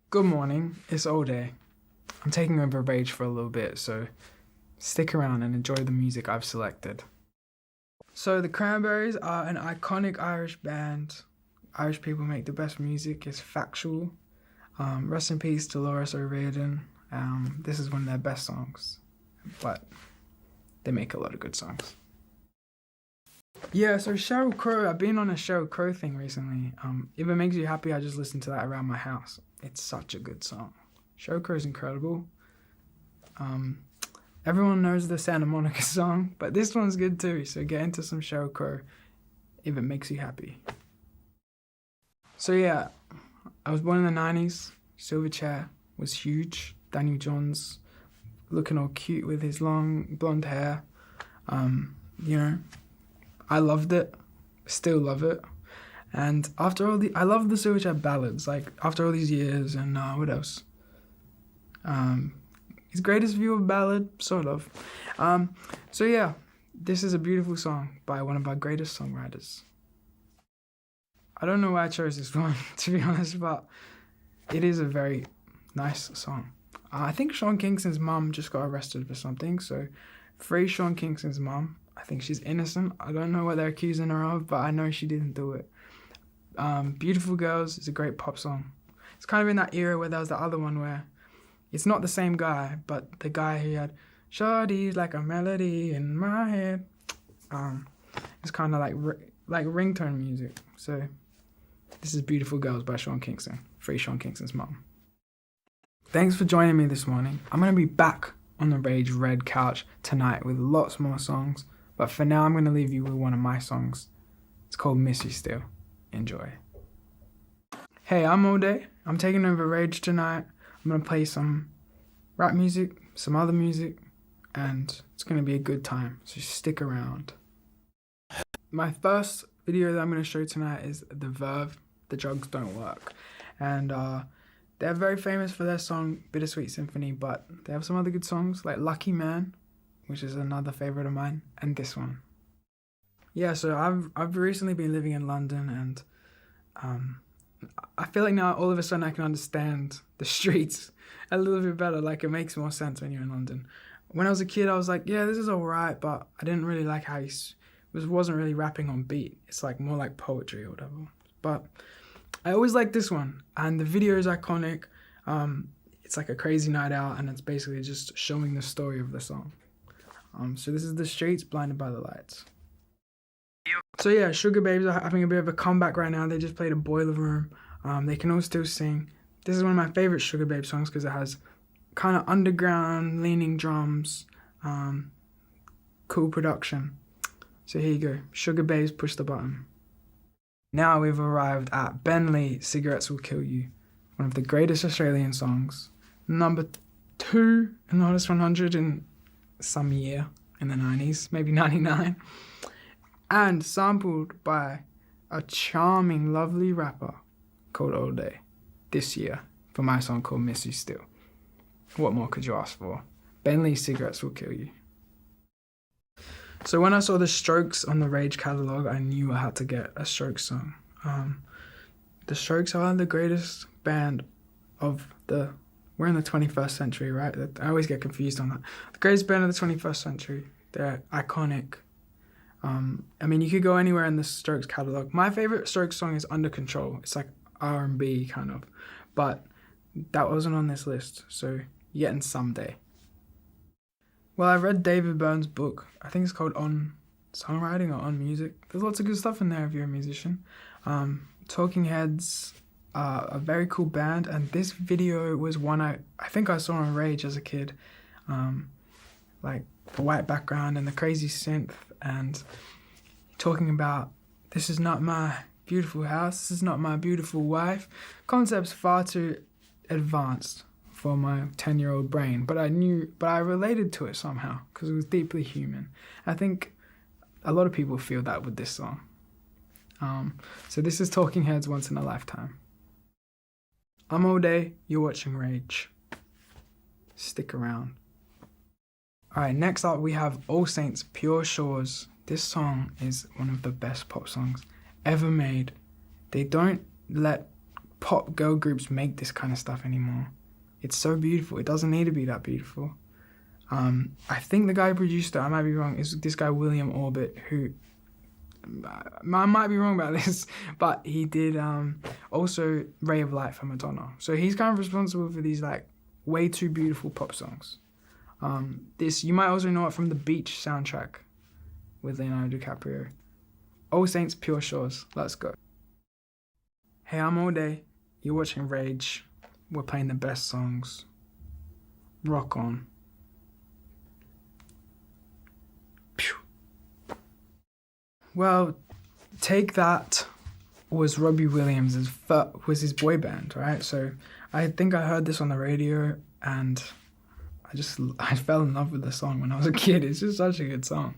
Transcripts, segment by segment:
Good morning, it's Allday. I'm taking over Rage for a little bit, so stick around and enjoy the music I've selected. So the Cranberries are an iconic Irish band. Irish people make the best music, it's factual. Rest in peace to Dolores O'Riordan. This is one of their best songs, but they make a lot of good songs. Yeah, so Sheryl Crow, I've been on a Sheryl Crow thing recently. If it makes you happy, I just listen to that around my house. It's such a good song. Sheryl Crow is incredible. Everyone knows the Santa Monica song, but this one's good too, so get into some Sheryl Crow if it makes you happy. So yeah, I was born in the 90s. Silverchair was huge. Daniel Johns looking all cute with his long blonde hair. I loved it, still love it. And after all I love the Silverchair ballads, like after all these years, and what else? His greatest view of ballad, sort of. So yeah, this is a beautiful song by one of our greatest songwriters. I don't know why I chose this one, to be honest, but it is a very nice song. I think Sean Kingston's mum just got arrested for something, so free Sean Kingston's mum. I think she's innocent. I don't know what they're accusing her of, but I know she didn't do it. Beautiful Girls is a great pop song. It's kind of in that era where there was the other one where it's not the same guy, but the guy who had "Shawty's like a melody in my head." It's kind of like ringtone music. So this is Beautiful Girls by Sean Kingston. Free Sean Kingston's mum. Thanks for joining me this morning. I'm going to be back on the Rage Red couch tonight with lots more songs. But for now, I'm going to leave you with one of my songs. It's called Miss You Still. Enjoy. Hey, I'm Allday. I'm taking over Rage tonight. I'm going to play some rap music, some other music, and it's going to be a good time. So stick around. My first video that I'm going to show tonight is the Verve, The Drugs Don't Work. And they're very famous for their song Bittersweet Symphony, but they have some other good songs like Lucky Man, which is another favorite of mine, and this one. Yeah, so I've recently been living in London, and I feel like now all of a sudden I can understand the streets a little bit better. Like it makes more sense when you're in London. When I was a kid, I was like, yeah, this is alright, but I didn't really like how he wasn't really rapping on beat. It's like more like poetry or whatever. But I always liked this one, and the video is iconic. It's like a crazy night out, and it's basically just showing the story of the song. So this is The Streets, Blinded by the Lights. So yeah, Sugar Babes are having a bit of a comeback right now. They just played a Boiler Room. They can all still sing. This is one of my favorite Sugar Babes songs because it has kind of underground leaning drums, cool production. So here you go, Sugar Babes, Push the Button. Now we've arrived at Bentley, Cigarettes Will Kill You, one of the greatest Australian songs. Number 2 in the Hottest 100 in some year in the 90s, maybe 99. And sampled by a charming, lovely rapper called Allday this year for my song called Miss You Still. What more could you ask for? Bentley, Cigarettes Will Kill You. So when I saw the Strokes on the Rage catalogue, I knew I had to get a Strokes song. The Strokes are the greatest band of we're in the 21st century, right? I always get confused on that. The greatest band of the 21st century. They're iconic. You could go anywhere in the Strokes catalogue. My favorite Strokes song is Under Control. It's like R&B kind of, but that wasn't on this list, so you're getting Someday. Well, I read David Byrne's book. I think it's called On Songwriting or On Music. There's lots of good stuff in there if you're a musician. Talking Heads are a very cool band, and this video was one I think I saw on Rage as a kid. Like the white background and the crazy synth, and talking about this is not my beautiful house, this is not my beautiful wife. Concepts far too advanced for my 10-year-old brain, but I related to it somehow because it was deeply human. I think a lot of people feel that with this song. So this is Talking Heads, Once in a Lifetime. I'm Allday, you're watching Rage. Stick around. Alright, next up we have All Saints, Pure Shores. This song is one of the best pop songs ever made. They don't let pop girl groups make this kind of stuff anymore. It's so beautiful. It doesn't need to be that beautiful. I think the guy who produced it, I might be wrong, is this guy William Orbit, who I might be wrong about this, but he did also Ray of Light for Madonna. So he's kind of responsible for these like way too beautiful pop songs. This you might also know it from the Beach soundtrack with Leonardo DiCaprio. All Saints, Pure Shores. Let's go. Hey, I'm Allday. You're watching Rage. We're playing the best songs. Rock on. Pew. Well, Take That was Robbie Williams' was his boy band, right? So I think I heard this on the radio and I fell in love with the song when I was a kid. It's just such a good song.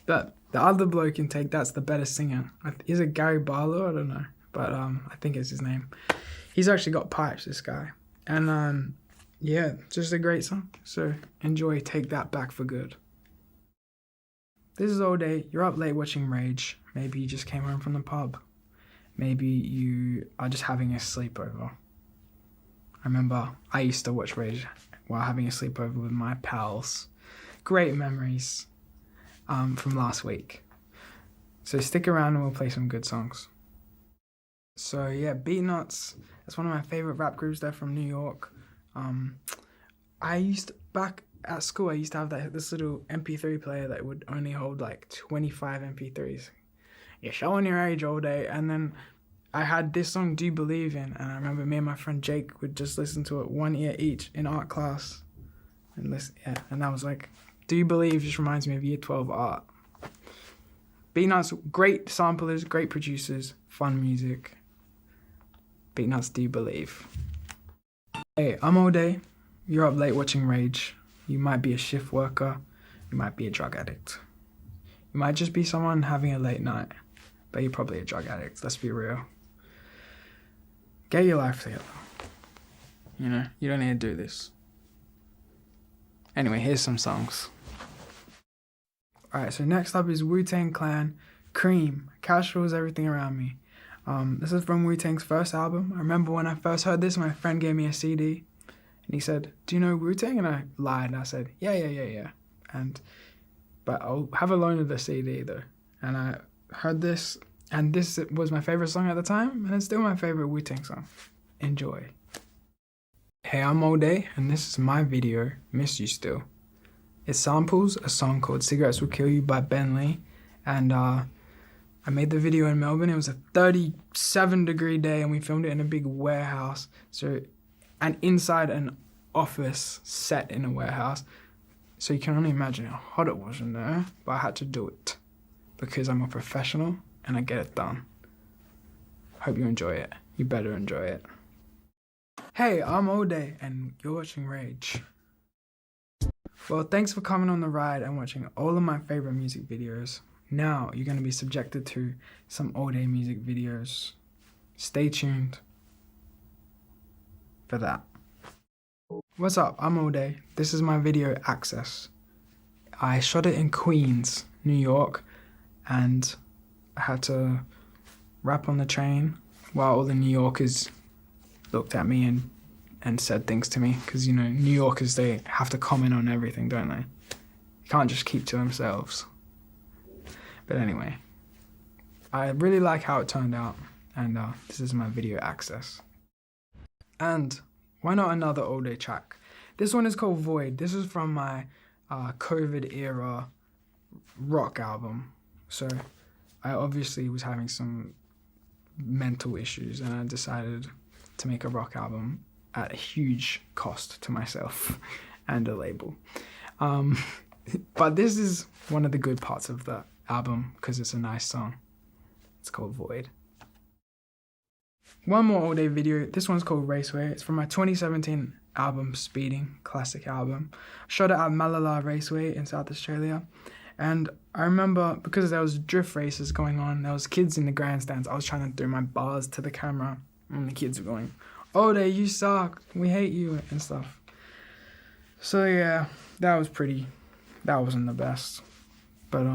But the other bloke in Take That's the better singer. Is it Gary Barlow? I don't know. But I think it's his name. He's actually got pipes, this guy. And yeah, just a great song. So enjoy Take That Back for Good. This is Allday. You're up late watching Rage. Maybe you just came home from the pub. Maybe you are just having a sleepover. I remember I used to watch Rage while having a sleepover with my pals. Great memories from last week. So stick around and we'll play some good songs. So yeah, Beatnuts. That's one of my favorite rap groups. They're from New York. Back at school, I used to have this little MP3 player that would only hold like 25 MP3s. You're showing your age all day. And then I had this song, Do You Believe In? And I remember me and my friend Jake would just listen to it one ear each in art class. And I was like, Do You Believe just reminds me of Year 12 art. Beatnuts, great samplers, great producers, fun music. Beatnuts, Do You Believe? Hey, I'm Allday. You're up late watching Rage. You might be a shift worker. You might be a drug addict. You might just be someone having a late night. But you're probably a drug addict, let's be real. Get your life together. You know, you don't need to do this. Anyway, here's some songs. Alright, so next up is Wu-Tang Clan, Cream, Cash Rules Everything Around Me. This is from Wu-Tang's first album. I remember when I first heard this, my friend gave me a CD. And he said, do you know Wu-Tang? And I lied and I said, yeah. But I'll have a loan of the CD though. And I heard this, and this was my favorite song at the time, and it's still my favorite Wu-Tang song. Enjoy. Hey, I'm Allday, and this is my video, Miss You Still. It samples a song called Cigarettes Will Kill You by Ben Lee, and I made the video in Melbourne. It was a 37-degree day, and we filmed it in a big warehouse. And inside an office set in a warehouse. So you can only imagine how hot it was in there, but I had to do it because I'm a professional and I get it done. Hope you enjoy it. You better enjoy it. Hey, I'm Allday and you're watching Rage. Well, thanks for coming on the ride and watching all of my favorite music videos. Now you're going to be subjected to some Allday music videos. Stay tuned for that. What's up? I'm Allday. This is my video Access. I shot it in Queens, New York, and I had to rap on the train while all the New Yorkers looked at me and said things to me, because you know, New Yorkers, they have to comment on everything, don't they? You can't just keep to themselves. But anyway, I really like how it turned out, and this is my video Access. And why not another Allday track? This one is called Void. This is from my COVID era rock album. So I obviously was having some mental issues and I decided to make a rock album at a huge cost to myself and a label. But this is one of the good parts of the album because it's a nice song. It's called Void. One more Allday video. This one's called Raceway. It's from my 2017 album Speeding, classic album. I shot it at Malala Raceway in South Australia. And I remember because there was drift races going on, there was kids in the grandstands. I was trying to throw my bars to the camera and the kids were going, Allday, you suck, we hate you and stuff. So yeah, that wasn't the best. But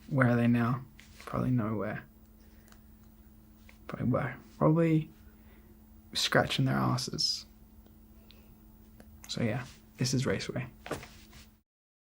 where are they now? Probably nowhere. Probably probably scratching their asses. So yeah, this is Raceway.